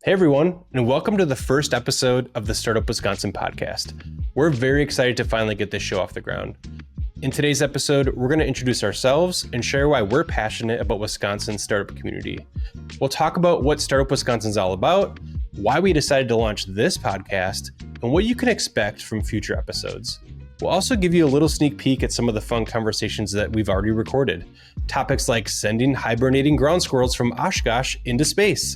Hey everyone, and welcome to the first episode of the Startup Wisconsin podcast. We're very excited to finally get this show off the ground. In today's episode, we're going to introduce ourselves and share why we're passionate about Wisconsin's startup community. We'll talk about what Startup Wisconsin is all about, why we decided to launch this podcast, and what you can expect from future episodes. We'll also give you a little sneak peek at some of the fun conversations that we've already recorded. Topics like sending hibernating ground squirrels from Oshkosh into space,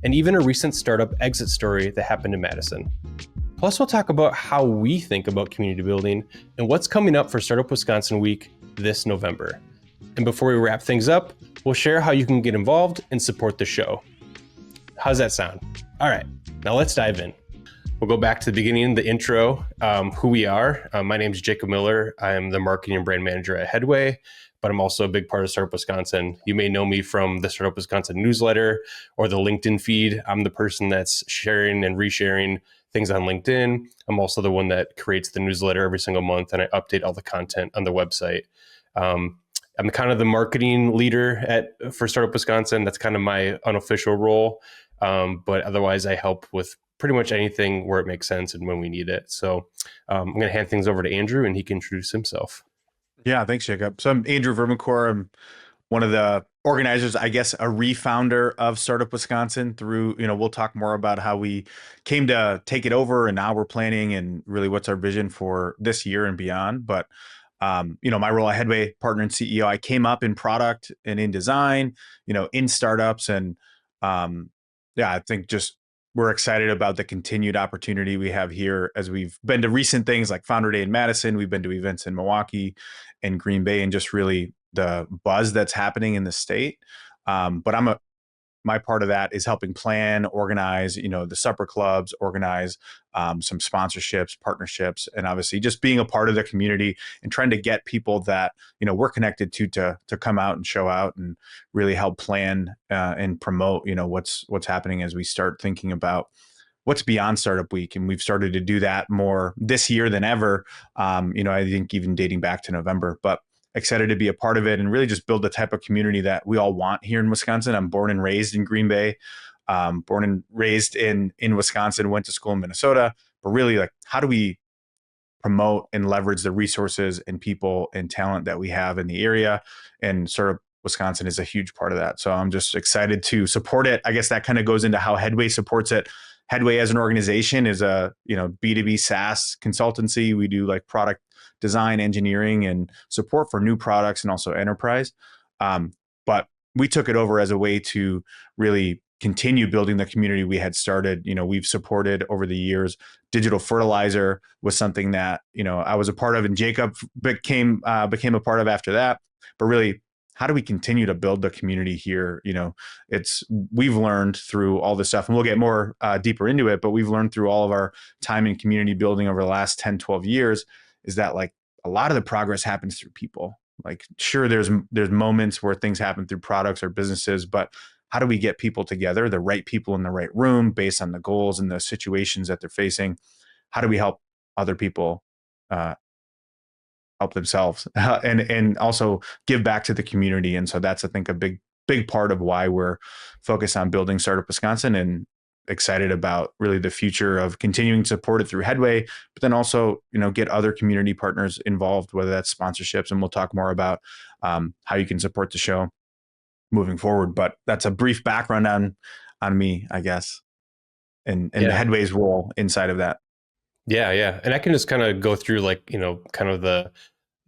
and even a recent startup exit story that happened in Madison. Plus, we'll talk about how we think about community building and what's coming up for Startup Wisconsin Week this November. And before we wrap things up, we'll share how you can get involved and support the show. How's that sound? All right, now let's dive in. We'll go back to the beginning, the intro, who we are. My name is Jacob Miller. I'm the marketing and brand manager at Headway, but I'm also a big part of Startup Wisconsin. You may know me from the Startup Wisconsin newsletter or the LinkedIn feed. I'm the person that's sharing and resharing things on LinkedIn. I'm also the one that creates the newsletter every single month, and I update all the content on the website. I'm kind of the marketing leader for Startup Wisconsin. That's kind of my unofficial role. But otherwise, I help with pretty much anything where it makes sense and when we need it. So I'm going to hand things over to Andrew, and he can introduce himself. Yeah, thanks, Jacob. So I'm Andrew Verboncouer. I'm one of the organizers, I guess, a refounder of Startup Wisconsin through, we'll talk more about how we came to take it over and now we're planning and really what's our vision for this year and beyond. But, my role at Headway, partner and CEO, I came up in product and in design, in startups. And I think just we're excited about the continued opportunity we have here as we've been to recent things like Founder Day in Madison. We've been to events in Milwaukee and Green Bay and just really the buzz that's happening in the state. But my part of that is helping plan, organize, the supper clubs, organize some sponsorships, partnerships, and obviously just being a part of the community and trying to get people that, we're connected to come out and show out and really help plan and promote, what's happening as we start thinking about what's beyond Startup Week. And we've started to do that more this year than ever. I think even dating back to November, but excited to be a part of it and really just build the type of community that we all want here in Wisconsin. I'm born and raised in Green Bay, born and raised in Wisconsin, went to school in Minnesota, but really how do we promote and leverage the resources and people and talent that we have in the area? And sort of Wisconsin is a huge part of that. So I'm just excited to support it. I guess that kind of goes into how Headway supports it. Headway as an organization is a, B2B SaaS consultancy. We do product design, engineering, and support for new products and also enterprise. But we took it over as a way to really continue building the community we had started. We've supported over the years. Digital fertilizer was something that, I was a part of and Jacob became a part of after that. But really, how do we continue to build the community here? We've learned through all this stuff, and we'll get more deeper into it, but we've learned through all of our time in community building over the last 10, 12 years is that a lot of the progress happens through people. Sure, there's moments where things happen through products or businesses, but how do we get people together, the right people in the right room based on the goals and the situations that they're facing? How do we help other people help themselves and also give back to the community? And so that's, I think, a big part of why we're focused on building Startup Wisconsin and excited about really the future of continuing to support it through Headway, but then also, get other community partners involved, whether that's sponsorships. And we'll talk more about how you can support the show moving forward. But that's a brief background on me, I guess, and the Headway's role inside of that. Yeah. And I can just kind of go through kind of the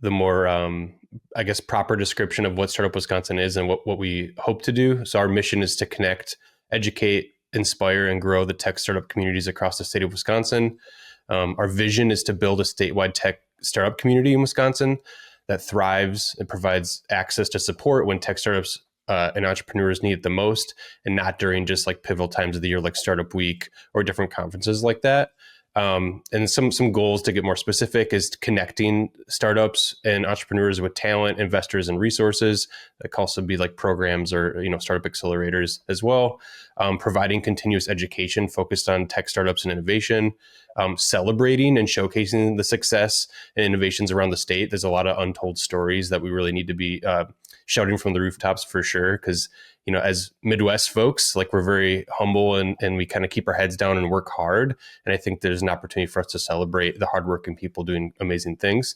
more, I guess, proper description of what Startup Wisconsin is and what we hope to do. So our mission is to connect, educate, inspire, and grow the tech startup communities across the state of Wisconsin. Our vision is to build a statewide tech startup community in Wisconsin that thrives and provides access to support when tech startups and entrepreneurs need it the most, and not during just pivotal times of the year like Startup Week or different conferences like that. And some goals to get more specific is connecting startups and entrepreneurs with talent, investors, and resources. That can also be programs or startup accelerators as well. Providing continuous education focused on tech startups and innovation. Celebrating and showcasing the success and innovations around the state. There's a lot of untold stories that we really need to be shouting from the rooftops for sure, because as Midwest folks, like we're very humble and we kind of keep our heads down and work hard. And I think there's an opportunity for us to celebrate the hardworking people doing amazing things.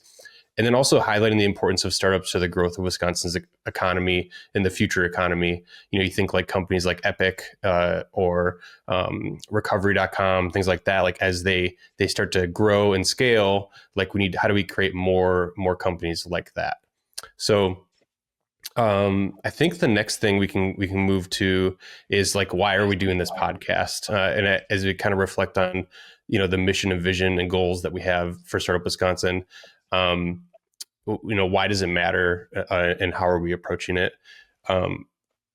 And then also highlighting the importance of startups to the growth of Wisconsin's economy and the future economy. You think like companies like Epic or recovery.com, things like that, like as they start to grow and scale, like how do we create more companies like that? So I think the next thing we can move to is like, why are we doing this podcast? And as we kind of reflect on, the mission and vision and goals that we have for Startup Wisconsin, why does it matter, and how are we approaching it?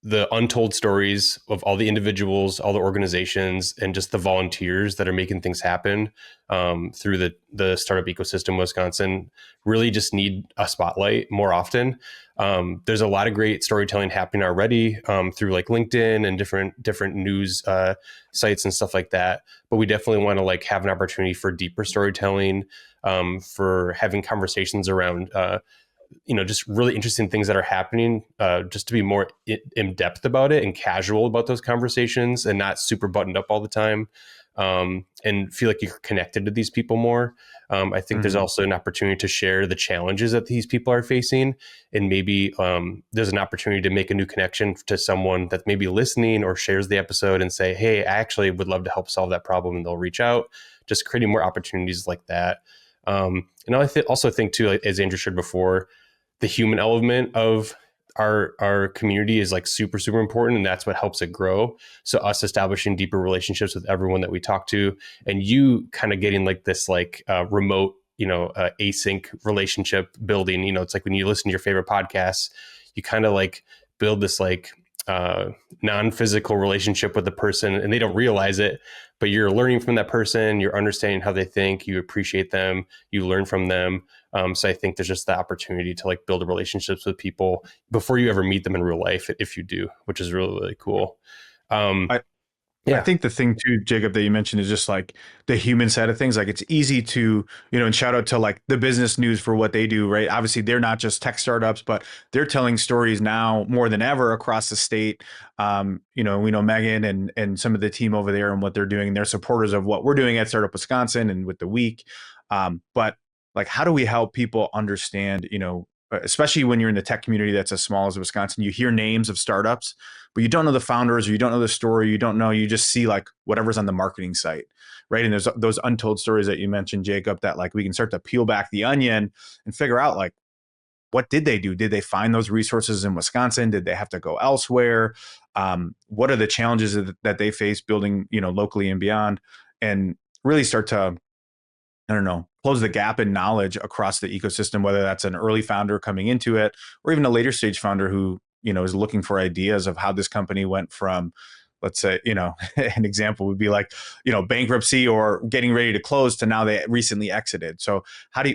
The untold stories of all the individuals, all the organizations, and just the volunteers that are making things happen through the startup ecosystem in Wisconsin really just need a spotlight more often. There's a lot of great storytelling happening already through like LinkedIn and different news sites and stuff like that. But we definitely want to like have an opportunity for deeper storytelling, for having conversations around just really interesting things that are happening, just to be more in depth about it and casual about those conversations and not super buttoned up all the time, and feel like you're connected to these people more. I think there's also an opportunity to share the challenges that these people are facing, and maybe there's an opportunity to make a new connection to someone that maybe listening or shares the episode and say, hey, I actually would love to help solve that problem, and they'll reach out. Just creating more opportunities like that. And I also think too, like, as Andrew shared before, the human element of our community is like super, super important. And that's what helps it grow. So us establishing deeper relationships with everyone that we talk to, and you kind of getting like this like remote, async relationship building. It's like when you listen to your favorite podcasts, you kind of like build this like non-physical relationship with the person, and they don't realize it, but you're learning from that person, you're understanding how they think, you appreciate them, you learn from them. So I think there's just the opportunity to like build relationships with people before you ever meet them in real life, if you do, which is really, really cool. I think the thing too, Jacob, that you mentioned is just like the human side of things. Like it's easy to, and shout out to like the business news for what they do, right? Obviously they're not just tech startups, but they're telling stories now more than ever across the state. We know Megan and some of the team over there and what they're doing. And they're supporters of what we're doing at Startup Wisconsin and with the week. But like, how do we help people understand, especially when you're in the tech community that's as small as Wisconsin, you hear names of startups, but you don't know the founders or you don't know the story. You just see like whatever's on the marketing site, right? And there's those untold stories that you mentioned, Jacob, that like we can start to peel back the onion and figure out like, what did they do? Did they find those resources in Wisconsin? Did they have to go elsewhere? What are the challenges that they face building, locally and beyond? And really start to, I don't know, close the gap in knowledge across the ecosystem, whether that's an early founder coming into it or even a later stage founder who, is looking for ideas of how this company went from, let's say, an example would be like, bankruptcy or getting ready to close to now they recently exited. So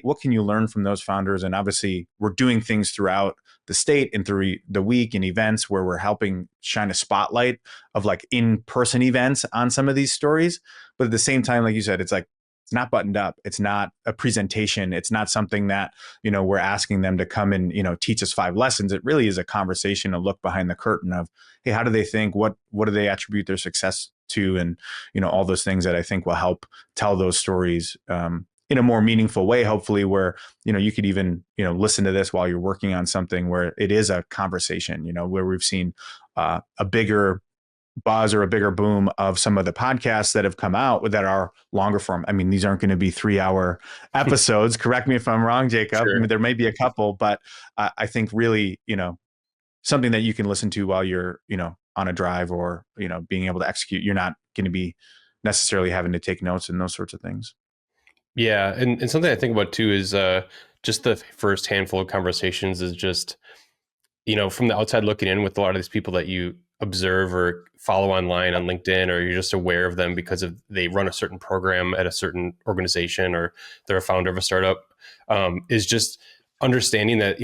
what can you learn from those founders? And obviously we're doing things throughout the state and through the week and events where we're helping shine a spotlight of like in-person events on some of these stories. But at the same time, like you said, it's like, it's not buttoned up. It's not a presentation. It's not something that, we're asking them to come and, teach us 5 lessons. It really is a conversation, a look behind the curtain of, hey, how do they think? What do they attribute their success to? And, all those things that I think will help tell those stories in a more meaningful way, hopefully, where, you could even, listen to this while you're working on something where it is a conversation, where we've seen a bigger buzz or a bigger boom of some of the podcasts that have come out that are longer form. I mean, these aren't going to be 3-hour episodes. Correct me if I'm wrong, Jacob. Sure. I mean, there may be a couple, but I think really, something that you can listen to while you're, on a drive or, being able to execute. You're not going to be necessarily having to take notes and those sorts of things. Yeah. And something I think about too is just the first handful of conversations is just, from the outside looking in with a lot of these people that you observe or follow online on LinkedIn, or you're just aware of them because they run a certain program at a certain organization or they're a founder of a startup, is just understanding that,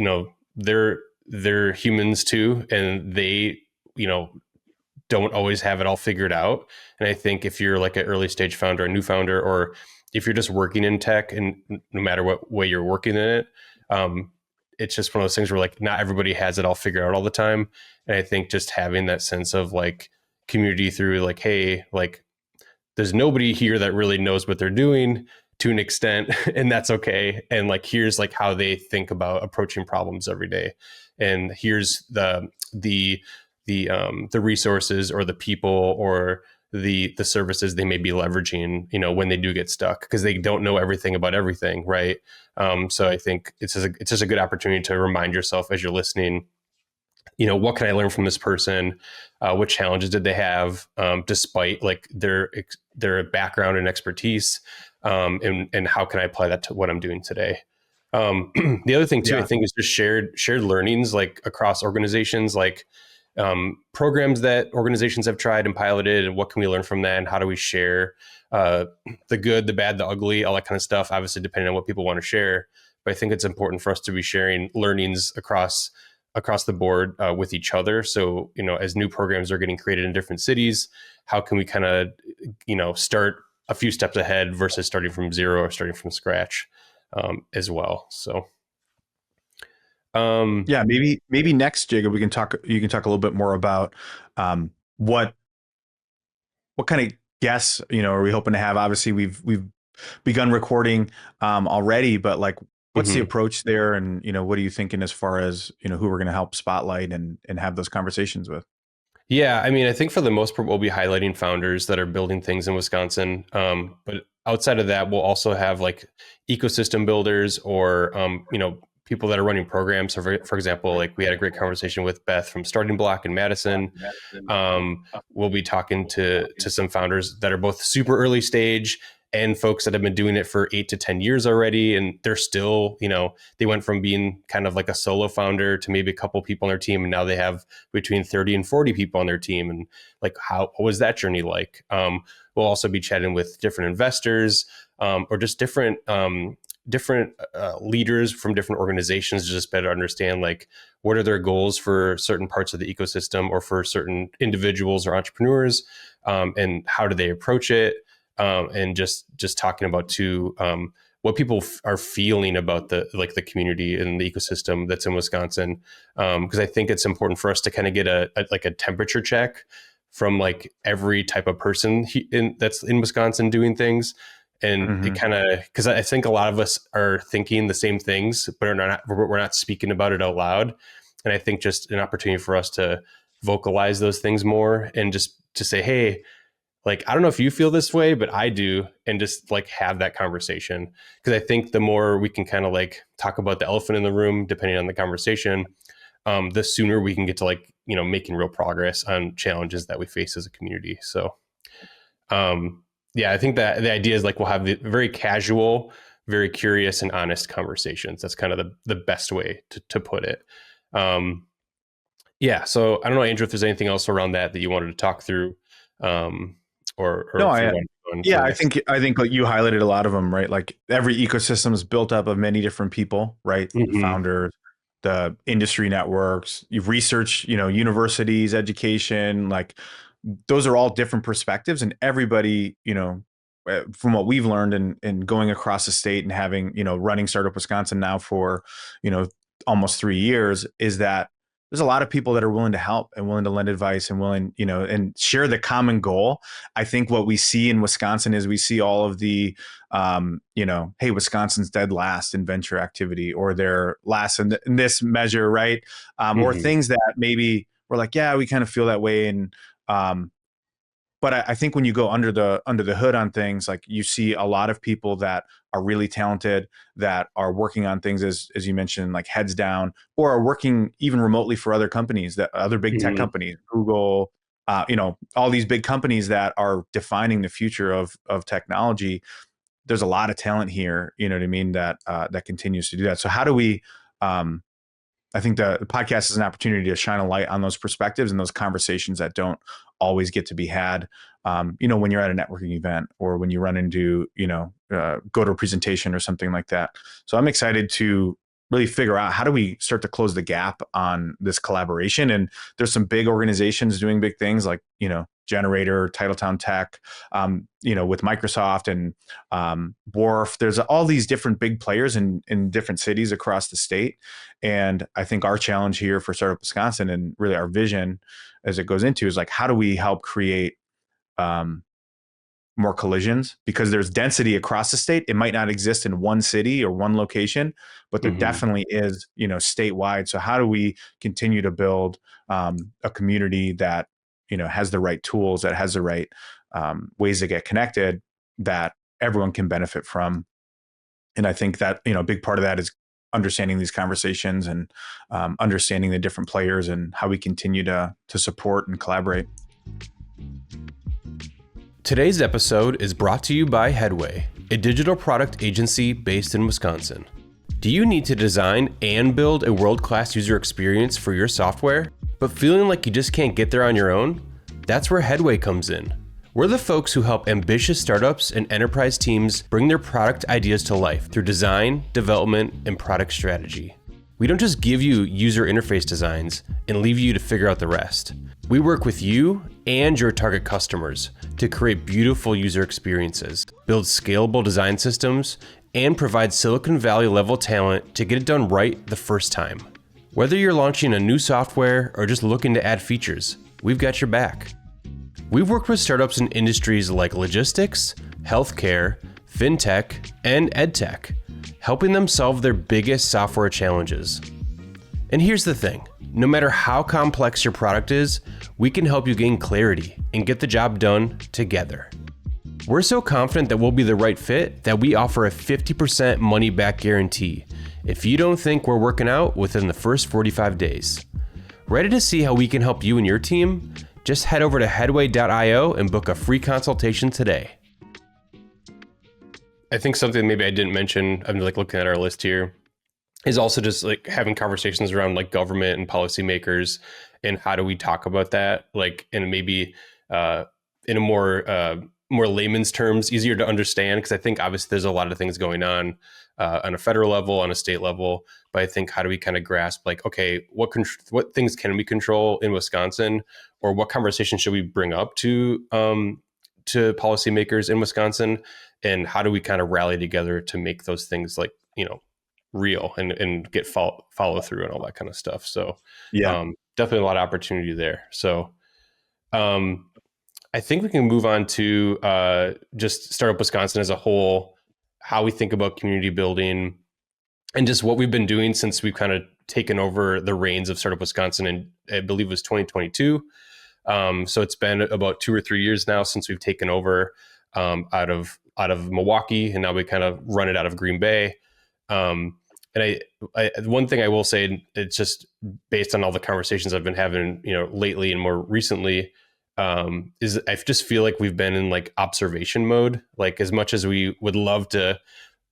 they're humans too. And they, don't always have it all figured out. And I think if you're like an early stage founder, a new founder, or if you're just working in tech and no matter what way you're working in it, it's just one of those things where like not everybody has it all figured out all the time. And I think just having that sense of like community through like, hey, like there's nobody here that really knows what they're doing to an extent, and that's okay. And like here's like how they think about approaching problems every day, and here's the resources or the people or the services they may be leveraging, when they do get stuck, because they don't know everything about everything, right? So I think it's just a good opportunity to remind yourself as you're listening, what can I learn from this person? What challenges did they have, despite like their background and expertise, and how can I apply that to what I'm doing today? The other thing too, I Yeah. think, is just shared learnings like across organizations, like programs that organizations have tried and piloted, and what can we learn from that, and how do we share the good, the bad, the ugly, all that kind of stuff. Obviously, depending on what people want to share, but I think it's important for us to be sharing learnings across the board with each other. So, as new programs are getting created in different cities, how can we kind of, start a few steps ahead versus starting from zero or starting from scratch, as well. So, Yeah, maybe next, Jacob, you can talk a little bit more about um, what kind of guests, are we hoping to have? Obviously, we've begun recording already, but like, what's the mhm. approach there, and what are you thinking as far as who we're going to help spotlight and have those conversations with? Yeah, I mean, I think for the most part, we'll be highlighting founders that are building things in Wisconsin. But outside of that, we'll also have like ecosystem builders or, people that are running programs. So, for example, like we had a great conversation with Beth from Starting Block in Madison. We'll be talking to some founders that are both super early stage and folks that have been doing it for 8 to 10 years already, and they're still, they went from being kind of like a solo founder to maybe a couple people on their team, and now they have between 30 and 40 people on their team. And like, what was that journey like? We'll also be chatting with different investors, or just different leaders from different organizations to just better understand like what are their goals for certain parts of the ecosystem or for certain individuals or entrepreneurs, and how do they approach it, and just talking about too, what people are feeling about the community and the ecosystem that's in Wisconsin, because I think it's important for us to kind of get a temperature check from like every type of person that's in Wisconsin doing things. And it Hmm. kind of, because I think a lot of us are thinking the same things, but we're not speaking about it out loud. And I think just an opportunity for us to vocalize those things more and just to say, hey, like, I don't know if you feel this way, but I do. And just like have that conversation. Because I think the more we can kind of like talk about the elephant in the room, depending on the conversation, the sooner we can get to like, making real progress on challenges that we face as a community. So, yeah, I think that the idea is like we'll have the very casual, very curious and honest conversations. That's kind of the best way to put it. Um, yeah. So I don't know, Andrew, if there's anything else around that you wanted to talk through, um, or No, if you I want to go on to yeah, the I next. think I think like you highlighted a lot of them, right? Like every ecosystem is built up of many different people, right? The Mm-hmm. founders, the industry networks, you've researched, universities, education, like those are all different perspectives, and everybody, from what we've learned and going across the state and having, running Startup Wisconsin now for, you know, almost 3 years, is that there's a lot of people that are willing to help and willing to lend advice and willing, and share the common goal. I think what we see in Wisconsin is we see all of the, hey, Wisconsin's dead last in venture activity, or they're last in this measure, right? Or Mm-hmm. things that maybe we're like, yeah, we kind of feel that way. And, um, but I think when you go under the hood on things, like you see a lot of people that are really talented, that are working on things as you mentioned, like heads down, or are working even remotely for other companies, that other big tech Mm-hmm. companies, Google, all these big companies that are defining the future of technology. There's a lot of talent here, you know what I mean, that continues to do that. So how do we, um, I think the podcast is an opportunity to shine a light on those perspectives and those conversations that don't always get to be had. When you're at a networking event, or when you run into, go to a presentation or something like that. So I'm excited to really figure out how do we start to close the gap on this collaboration. And there's some big organizations doing big things, like, Generator, Titletown Tech, with Microsoft and Wharf. There's all these different big players in different cities across the state. And I think our challenge here for Startup Wisconsin, and really our vision as it goes into, is like, how do we help create more collisions? Because there's density across the state. It might not exist in one city or one location, but there definitely is, statewide. So how do we continue to build a community that, has the right tools, that has the right ways to get connected, that everyone can benefit from? And I think that, a big part of that is understanding these conversations and understanding the different players and how we continue to support and collaborate. Today's episode is brought to you by Headway, a digital product agency based in Wisconsin. Do you need to design and build a world-class user experience for your software, but feeling like you just can't get there on your own? That's where Headway comes in. We're the folks who help ambitious startups and enterprise teams bring their product ideas to life through design, development, and product strategy. We don't just give you user interface designs and leave you to figure out the rest. We work with you and your target customers to create beautiful user experiences, build scalable design systems, and provide Silicon Valley level talent to get it done right the first time. Whether you're launching a new software or just looking to add features, we've got your back. We've worked with startups in industries like logistics, healthcare, fintech, and edtech, helping them solve their biggest software challenges. And here's the thing, no matter how complex your product is, we can help you gain clarity and get the job done together. We're so confident that we'll be the right fit that we offer a 50% money back guarantee if you don't think we're working out within the first 45 days. Ready to see how we can help you and your team? Just head over to headway.io and book a free consultation today. I think something maybe I didn't mention, I'm looking at our list here, is also just having conversations around government and policymakers, and how do we talk about that, and maybe in a more layman's terms, easier to understand, because I think obviously there's a lot of things going on a federal level, on a state level, but I think how do we kind of grasp okay, what things can we control in Wisconsin, or what conversation should we bring up to policymakers in Wisconsin, and how do we kind of rally together to make those things real and get follow through and all that kind of stuff. So definitely a lot of opportunity there. So I think we can move on to just Startup Wisconsin as a whole, how we think about community building, and just what we've been doing since we've kind of taken over the reins of Startup Wisconsin, and I believe it was 2022. So it's been about 2 or 3 years now since we've taken over out of Milwaukee, and now we kind of run it out of Green Bay. And I one thing I will say, it's just based on all the conversations I've been having, lately and more recently, is I just feel like we've been in observation mode. As much as we would love to,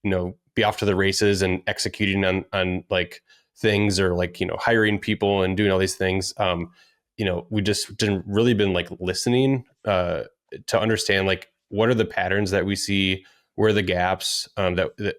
be off to the races and executing on things, or hiring people and doing all these things, we just didn't really been listening to understand what are the patterns that we see, where are the gaps that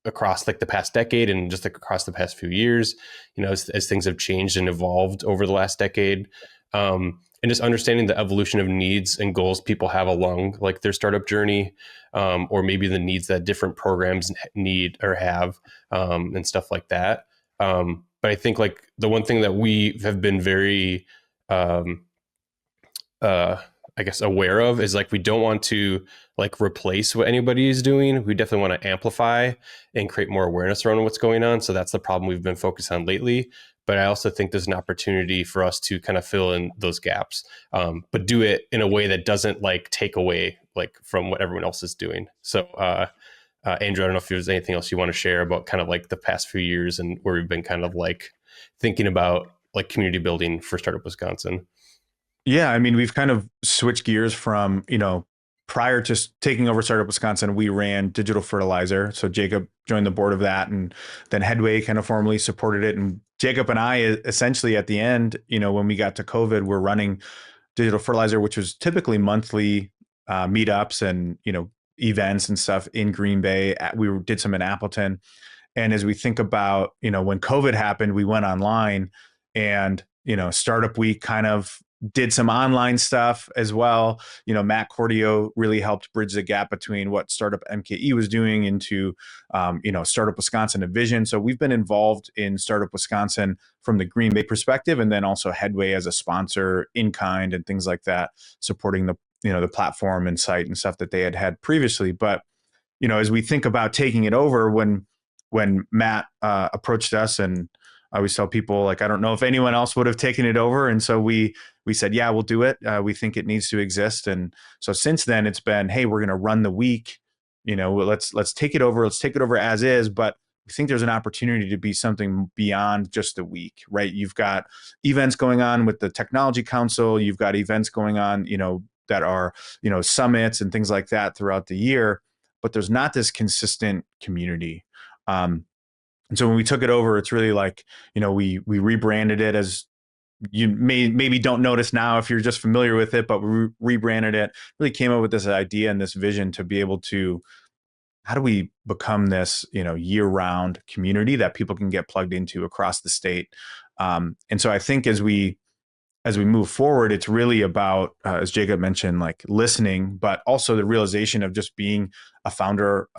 across the past decade and just across the past few years, as things have changed and evolved over the last decade. And just understanding the evolution of needs and goals people have along their startup journey, or maybe the needs that different programs need or have, and stuff like that. But I think the one thing that we have been very, I guess, aware of is we don't want to replace what anybody is doing. We definitely want to amplify and create more awareness around what's going on. So that's the problem we've been focused on lately. But I also think there's an opportunity for us to kind of fill in those gaps, but do it in a way that doesn't take away from what everyone else is doing. So Andrew, I don't know if there's anything else you want to share about kind of the past few years and where we've been kind of thinking about community building for Startup Wisconsin. Yeah, I mean, we've kind of switched gears from, prior to taking over Startup Wisconsin, we ran digital fertilizer. So Jacob joined the board of that, and then Headway kind of formally supported it. And Jacob and I, essentially at the end, when we got to COVID, we're running digital fertilizer, which was typically monthly meetups and, events and stuff in Green Bay. We did some in Appleton. And as we think about, when COVID happened, we went online, and, Startup Week kind of did some online stuff as well. Matt Cordio really helped bridge the gap between what Startup MKE was doing into, Startup Wisconsin Vision. So we've been involved in Startup Wisconsin from the Green Bay perspective, and then also Headway as a sponsor in kind and things like that, supporting the platform and site and stuff that they had previously. But as we think about taking it over, when Matt approached us, and I always tell people, like, I don't know if anyone else would have taken it over. And so we said, yeah, we'll do it. We think it needs to exist. And so since then it's been, hey, we're going to run the week, let's take it over. Let's take it over as is. But we think there's an opportunity to be something beyond just the week, right? You've got events going on with the Technology Council. You've got events going on, that are, summits and things like that throughout the year, but there's not this consistent community. And so when we took it over, it's really like, we rebranded it as, you maybe don't notice now if you're just familiar with it, but we rebranded it, really came up with this idea and this vision to be able to, how do we become this, year-round community that people can get plugged into across the state? And so I think as we move forward, it's really about, as Jacob mentioned, like listening, but also the realization of just being a founder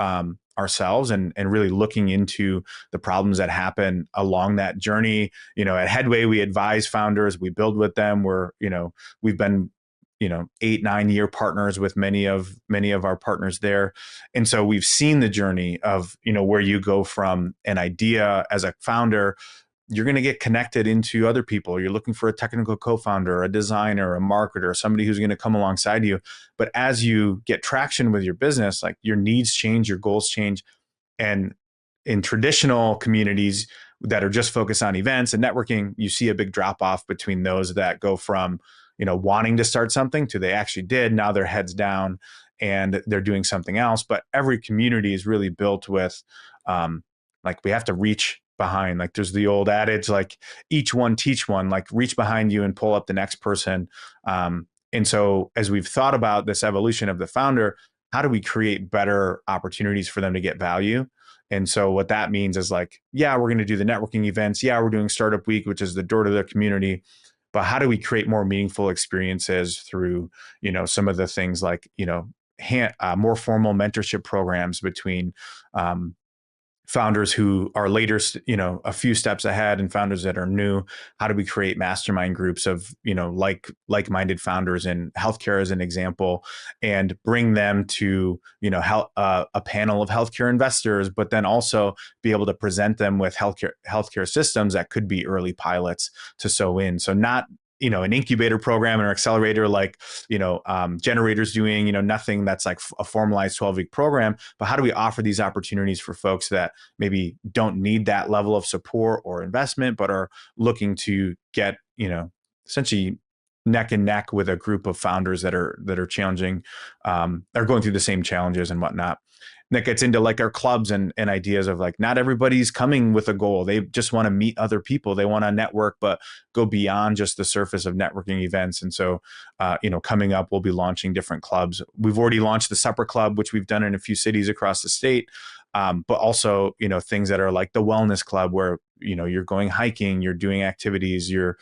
ourselves, and really looking into the problems that happen along that journey. At Headway, we advise founders, we build with them. We've been 8-9 year partners with many of our partners there. And so we've seen the journey of, where you go from an idea as a founder, you're going to get connected into other people. You're looking for a technical co-founder, a designer, a marketer, somebody who's going to come alongside you. But as you get traction with your business, like, your needs change, your goals change. And in traditional communities that are just focused on events and networking, you see a big drop off between those that go from, wanting to start something to they actually did. Now their heads down and they're doing something else. But every community is really built with, we have to reach behind. Like, there's the old adage, like, each one teach one, like, reach behind you and pull up the next person. And so as we've thought about this evolution of the founder, how do we create better opportunities for them to get value? And so what that means is, like, yeah, we're going to do the networking events. Yeah, we're doing Startup Week, which is the door to the community. But how do we create more meaningful experiences through, some of the things like, more formal mentorship programs between, founders who are later, a few steps ahead, and founders that are new? How do we create mastermind groups of, like-minded founders in healthcare, as an example, and bring them to, a panel of healthcare investors, but then also be able to present them with healthcare systems that could be early pilots to sow in. So not, an incubator program or accelerator like, Generator's doing, nothing that's like a formalized 12-week program. But how do we offer these opportunities for folks that maybe don't need that level of support or investment, but are looking to get, essentially neck and neck with a group of founders that are challenging, are going through the same challenges and whatnot. And that gets into like our clubs and ideas of, like, not everybody's coming with a goal. They just want to meet other people. They want to network, but go beyond just the surface of networking events. And so, coming up, we'll be launching different clubs. We've already launched the Supper Club, which we've done in a few cities across the state. But also, things that are like the Wellness Club, where, you're going hiking, you're doing activities, you're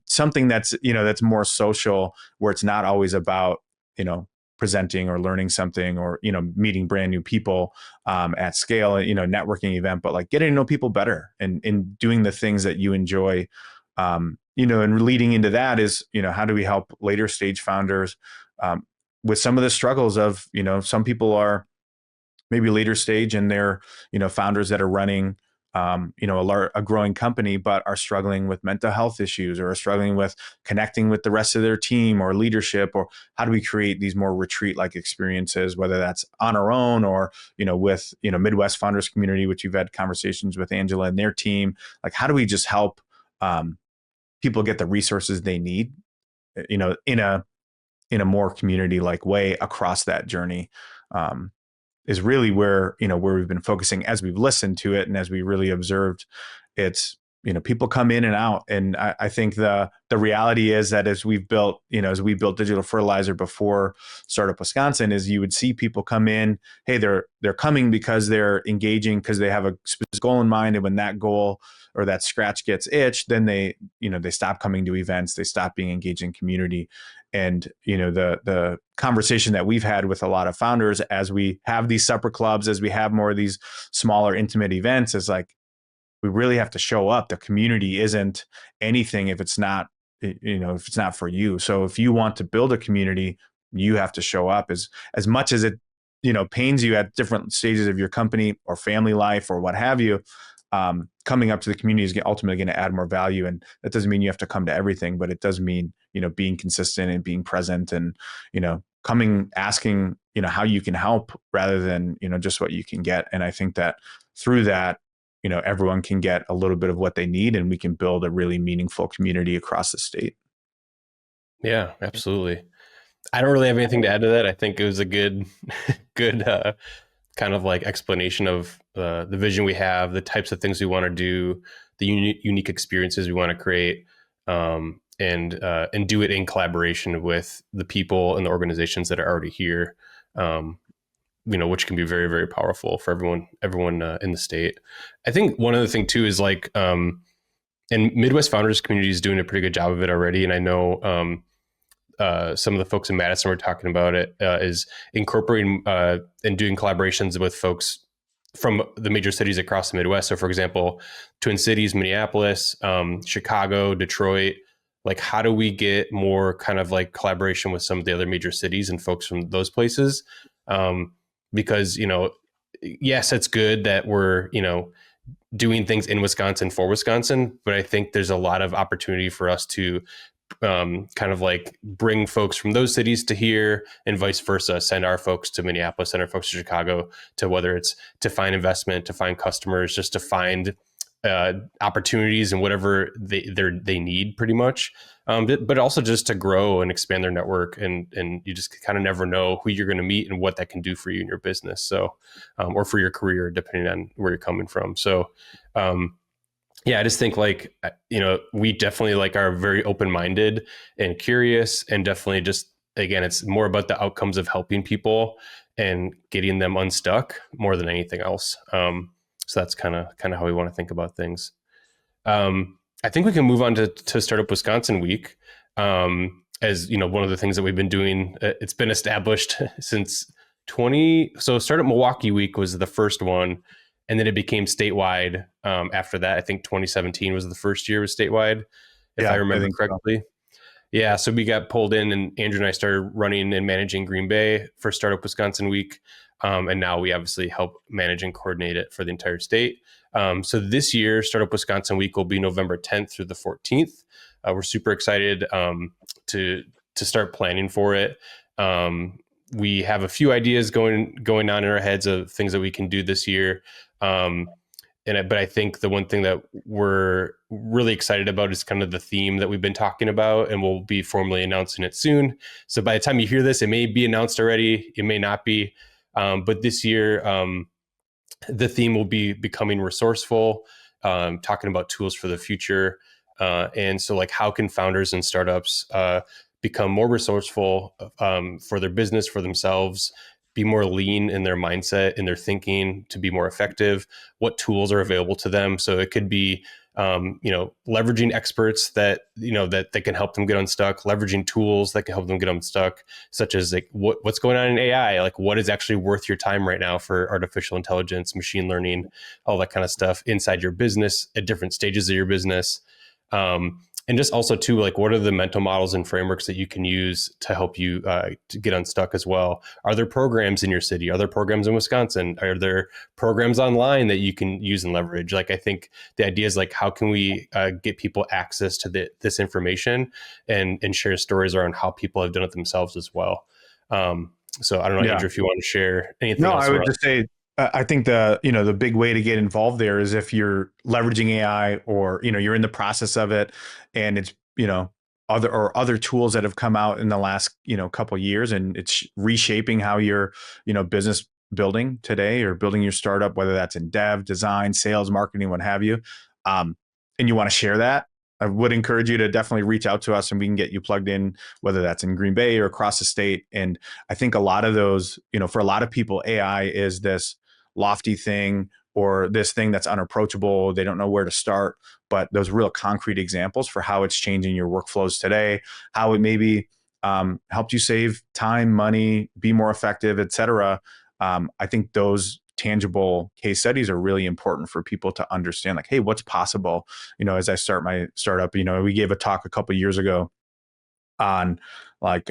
something that's, that's more social, where it's not always about, presenting or learning something, or, meeting brand new people at scale, networking event, but like getting to know people better and doing the things that you enjoy. And leading into that is, how do we help later stage founders with some of the struggles of, some people are maybe later stage and they're, founders that are running, a growing company, but are struggling with mental health issues, or are struggling with connecting with the rest of their team or leadership. Or how do we create these more retreat-like experiences, whether that's on our own or, with, Midwest Founders Community, which you've had conversations with Angela and their team. Like, how do we just help people get the resources they need, in a more community-like way across that journey? Is really where we've been focusing as we've listened to it and as we really observed its people come in and out. And I think the reality is that as we built digital fertilizer before Startup Wisconsin, is you would see people come in, hey, they're coming because they're engaging, because they have a specific goal in mind. And when that goal or that scratch gets itched, then they stop coming to events, they stop being engaged in community. And the conversation that we've had with a lot of founders as we have these separate clubs, as we have more of these smaller intimate events, is like, we really have to show up. The community isn't anything if it's not for you. So if you want to build a community, you have to show up. As much as it pains you at different stages of your company or family life or what have you. Coming up to the community is ultimately going to add more value. And that doesn't mean you have to come to everything, but it does mean being consistent and being present, and coming, asking how you can help rather than just what you can get. And I think that through that, everyone can get a little bit of what they need, and we can build a really meaningful community across the state. Yeah, absolutely. I don't really have anything to add to that. I think it was a good, good kind of like explanation of the vision we have, the types of things we want to do, the unique experiences we want to create, and do it in collaboration with the people and the organizations that are already here. Which can be very, very powerful for everyone in the state. I think one other thing too is like, and Midwest Founders community is doing a pretty good job of it already. And I know some of the folks in Madison were talking about it, is incorporating and doing collaborations with folks from the major cities across the Midwest. So for example, Twin Cities, Minneapolis, Chicago, Detroit. Like, how do we get more kind of like collaboration with some of the other major cities and folks from those places? Because, yes, it's good that we're, doing things in Wisconsin for Wisconsin, but I think there's a lot of opportunity for us to kind of like bring folks from those cities to here and vice versa, send our folks to Minneapolis, send our folks to Chicago, to whether it's to find investment, to find customers, just to find opportunities and whatever they need pretty much. But also just to grow and expand their network, and you just kind of never know who you're going to meet and what that can do for you in your business. So, or for your career, depending on where you're coming from. So, yeah, I just think like, we definitely like are very open-minded and curious, and definitely just, again, it's more about the outcomes of helping people and getting them unstuck more than anything else. So that's kind of how we want to think about things. I think we can move on to Startup Wisconsin Week. As one of the things that we've been doing, it's been established since so Startup Milwaukee Week was the first one, and then it became statewide after that. I think 2017 was the first year it was statewide, if I remember correctly. So. Yeah, so we got pulled in, and Andrew and I started running and managing Green Bay for Startup Wisconsin Week. And now we obviously help manage and coordinate it for the entire state. So this year, Startup Wisconsin Week will be November 10th through the 14th. We're super excited to start planning for it. We have a few ideas going on in our heads of things that we can do this year. But I think the one thing that we're really excited about is kind of the theme that we've been talking about, and we'll be formally announcing it soon. So by the time you hear this, it may be announced already. It may not be. But this year, the theme will be becoming resourceful, talking about tools for the future. And so like, how can founders and startups become more resourceful for their business, for themselves, be more lean in their mindset, in their thinking, to be more effective? What tools are available to them? So it could be, leveraging experts that can help them get unstuck, leveraging tools that can help them get unstuck, such as like what's going on in AI, like what is actually worth your time right now for artificial intelligence, machine learning, all that kind of stuff inside your business at different stages of your business. And just also too, like, what are the mental models and frameworks that you can use to help you to get unstuck as well? Are there programs in your city? Are there programs in Wisconsin? Are there programs online that you can use and leverage? Like, I think the idea is like, how can we get people access to this information and share stories around how people have done it themselves as well. So I don't know, Andrew, if you want to share anything else. No, I would just say, I think the big way to get involved there is if you're leveraging AI, or, you're in the process of it, and it's, other tools that have come out in the last, couple of years, and it's reshaping how you're, business building today, or building your startup, whether that's in dev, design, sales, marketing, what have you. And and you want to share that, I would encourage you to definitely reach out to us and we can get you plugged in, whether that's in Green Bay or across the state. And I think a lot of those, for a lot of people, AI is this lofty thing or this thing that's unapproachable. They don't know where to start, but those real concrete examples for how it's changing your workflows today, how it maybe helped you save time, money, be more effective, et cetera. I think those tangible case studies are really important for people to understand, like, hey, what's possible? As I start my startup, we gave a talk a couple of years ago on like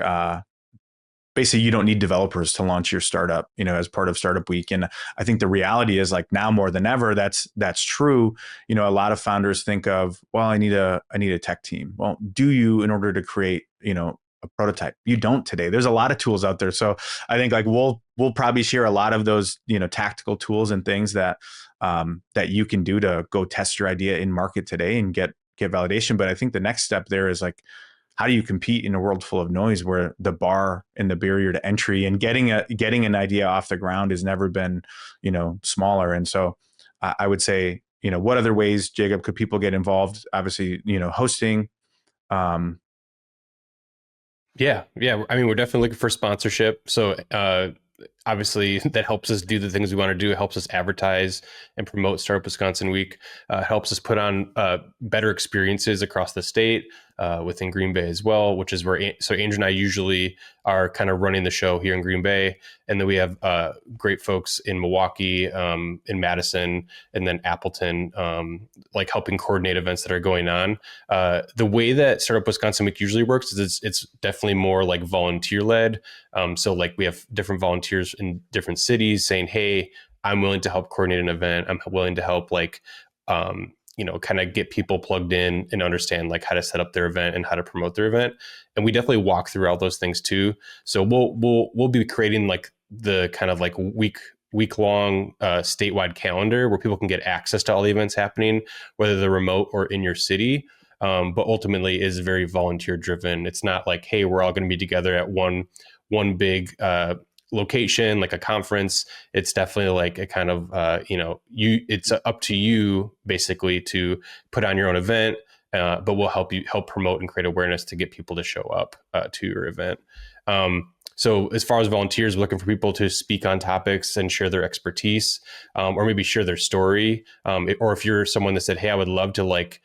basically you don't need developers to launch your startup, as part of Startup Week. And I think the reality is, like, now more than ever, that's true. A lot of founders think of, well, I need a tech team. Well, do you, in order to create, a prototype? You don't today. There's a lot of tools out there. So I think, like, we'll probably share a lot of those, tactical tools and things that that you can do to go test your idea in market today and get validation. But I think the next step there is, like, how do you compete in a world full of noise where the bar and the barrier to entry and getting an idea off the ground has never been, smaller. And so I would say, what other ways, Jacob, could people get involved? Obviously, hosting. Yeah. I mean, we're definitely looking for sponsorship. So obviously that helps us do the things we want to do. It helps us advertise and promote Startup Wisconsin Week. Helps us put on better experiences across the state, within Green Bay as well, which is where, so Andrew and I usually are kind of running the show here in Green Bay. And then we have great folks in Milwaukee, in Madison, and then Appleton, like helping coordinate events that are going on. The way that Startup Wisconsin Week usually works is it's definitely more like volunteer led. So like we have different volunteers in different cities saying, hey, I'm willing to help coordinate an event. I'm willing to help, like, kind of get people plugged in and understand, like, how to set up their event and how to promote their event. And we definitely walk through all those things too. So we'll be creating like the kind of like week long statewide calendar where people can get access to all the events happening, whether they're remote or in your city. But ultimately is very volunteer driven. It's not like, hey, we're all going to be together at one big location, like a conference. It's definitely like a kind of, it's up to you basically to put on your own event, but we'll help promote and create awareness to get people to show up to your event. So as far as volunteers, we're looking for people to speak on topics and share their expertise, or maybe share their story. Or if you're someone that said, hey, I would love to, like,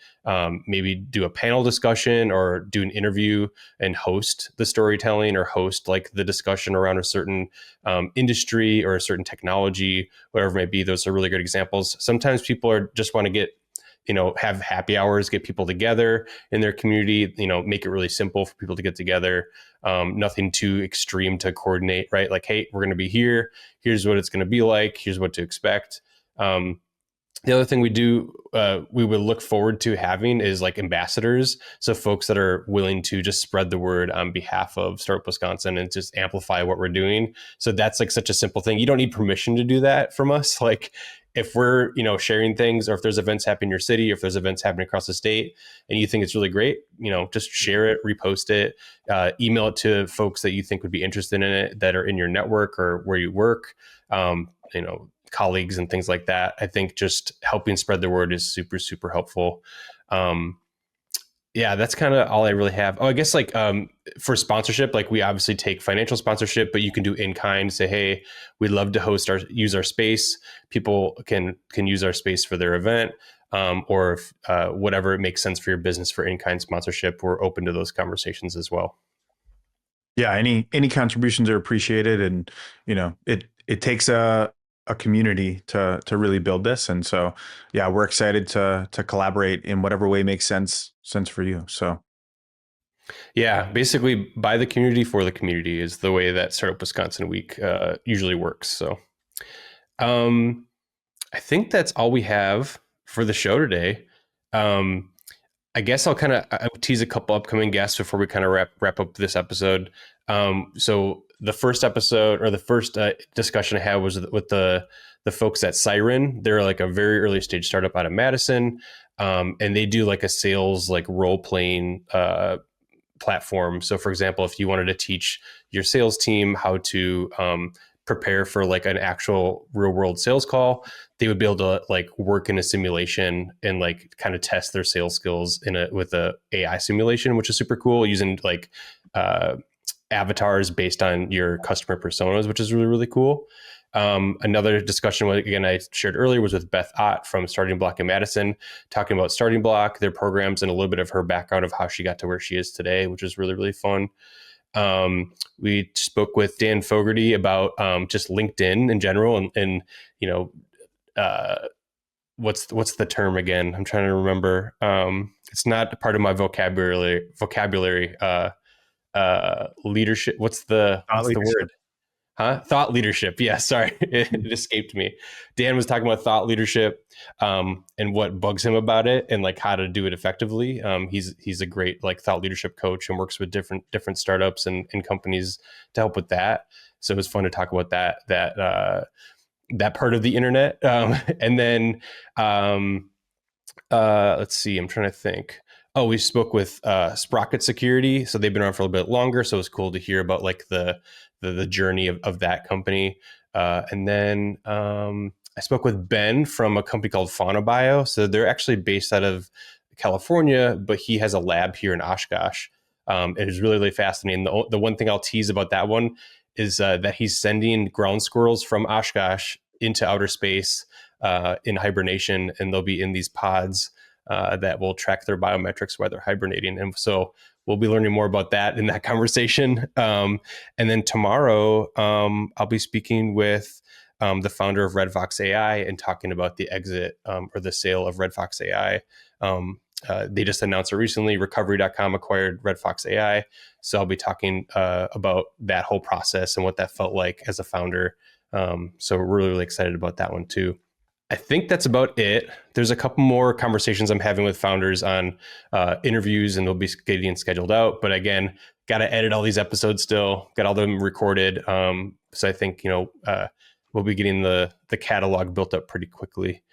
maybe do a panel discussion or do an interview and host the storytelling or host like the discussion around a certain industry or a certain technology, whatever it may be. Those are really good examples. Sometimes people just want to get, have happy hours, get people together in their community, make it really simple for people to get together. Nothing too extreme to coordinate, right? Like, hey, we're going to be here. Here's what it's going to be like. Here's what to expect. The other thing we do, we would look forward to having is like ambassadors. So folks that are willing to just spread the word on behalf of Startup Wisconsin and just amplify what we're doing. So that's like such a simple thing. You don't need permission to do that from us. Like, if we're, sharing things, or if there's events happening in your city, or if there's events happening across the state and you think it's really great, just share it, repost it, email it to folks that you think would be interested in it, that are in your network or where you work, colleagues and things like that. I think just helping spread the word is super, super helpful. Yeah, that's kind of all I really have. Oh, I guess like for sponsorship, like we obviously take financial sponsorship, but you can do in kind. Say, hey, we'd love to use our space. People can use our space for their event, or if, whatever it makes sense for your business for in kind sponsorship. We're open to those conversations as well. Yeah, any contributions are appreciated, and it takes a community to really build this, and so yeah, we're excited to collaborate in whatever way makes sense for you. So yeah, basically by the community for the community is the way that Startup Wisconsin Week usually works. So I think that's all we have for the show today. I guess I'll tease a couple upcoming guests before we kind of wrap up this episode. So the first episode, or the first discussion I had, was with the folks at Siren. They're like a very early stage startup out of Madison, and they do like a sales, like, role playing platform. So for example, if you wanted to teach your sales team how to prepare for like an actual real world sales call, they would be able to like work in a simulation and like kind of test their sales skills with a AI simulation, which is super cool, using like avatars based on your customer personas, which is really, really cool. Another discussion, again, I shared earlier, was with Beth Ott from Starting Block in Madison, talking about Starting Block, their programs, and a little bit of her background of how she got to where she is today, which is really, really fun. We spoke with Dan Fogarty about just LinkedIn in general, and you know, what's the term again? I'm trying to remember. It's not part of my vocabulary. Leadership. What's the word? Huh? Thought leadership. Yeah, sorry. It escaped me. Dan was talking about thought leadership, and what bugs him about it, and like how to do it effectively. He's a great like thought leadership coach and works with different startups and companies to help with that. So it was fun to talk about that part of the internet. And then let's see, I'm trying to think. Oh, we spoke with Sprocket Security. So they've been around for a little bit longer. So it was cool to hear about like the journey of that company. And then I spoke with Ben from a company called FaunaBio. So they're actually based out of California, but he has a lab here in Oshkosh. It is really, really fascinating. The one thing I'll tease about that one is that he's sending ground squirrels from Oshkosh into outer space in hibernation, and they'll be in these pods that will track their biometrics while they're hibernating. And so we'll be learning more about that in that conversation. And then tomorrow, I'll be speaking with the founder of Red Fox AI and talking about the exit or the sale of Red Fox AI. They just announced it recently. Recovery.com acquired Red Fox AI. So I'll be talking about that whole process and what that felt like as a founder. So we're really, really excited about that one too. I think that's about it. There's a couple more conversations I'm having with founders on interviews, and they'll be getting scheduled out. But again, got to edit all these episodes still, got all them recorded. So I think, we'll be getting the catalog built up pretty quickly.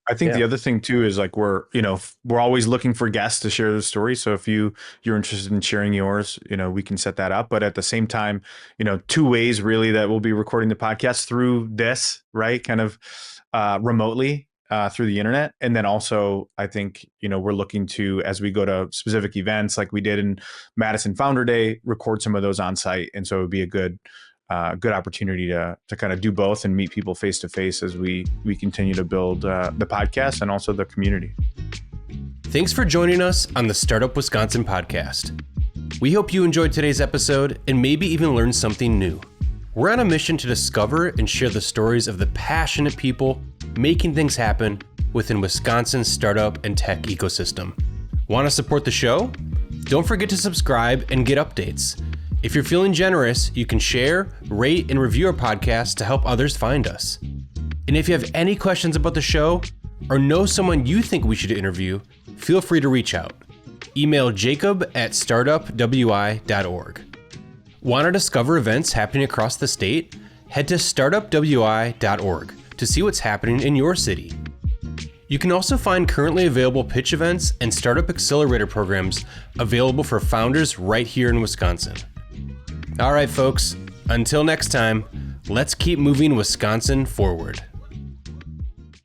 I think the other thing too is like we're always looking for guests to share the story. So if you're interested in sharing yours, we can set that up. But at the same time, two ways really that we'll be recording the podcast through this, right? Kind of remotely through the internet. And then also I think, we're looking to, as we go to specific events like we did in Madison Founder Day, record some of those on site. And so it would be a good opportunity to kind of do both and meet people face to face as we continue to build the podcast and also the community. Thanks for joining us on the Startup Wisconsin podcast. We hope you enjoyed today's episode and maybe even learned something new. We're on a mission to discover and share the stories of the passionate people making things happen within Wisconsin's startup and tech ecosystem. Want to support the show? Don't forget to subscribe and get updates. If you're feeling generous, you can share, rate, and review our podcast to help others find us. And if you have any questions about the show or know someone you think we should interview, feel free to reach out. Email jacob@startupwi.org. Want to discover events happening across the state? Head to startupwi.org to see what's happening in your city. You can also find currently available pitch events and startup accelerator programs available for founders right here in Wisconsin. All right, folks, until next time, let's keep moving Wisconsin forward.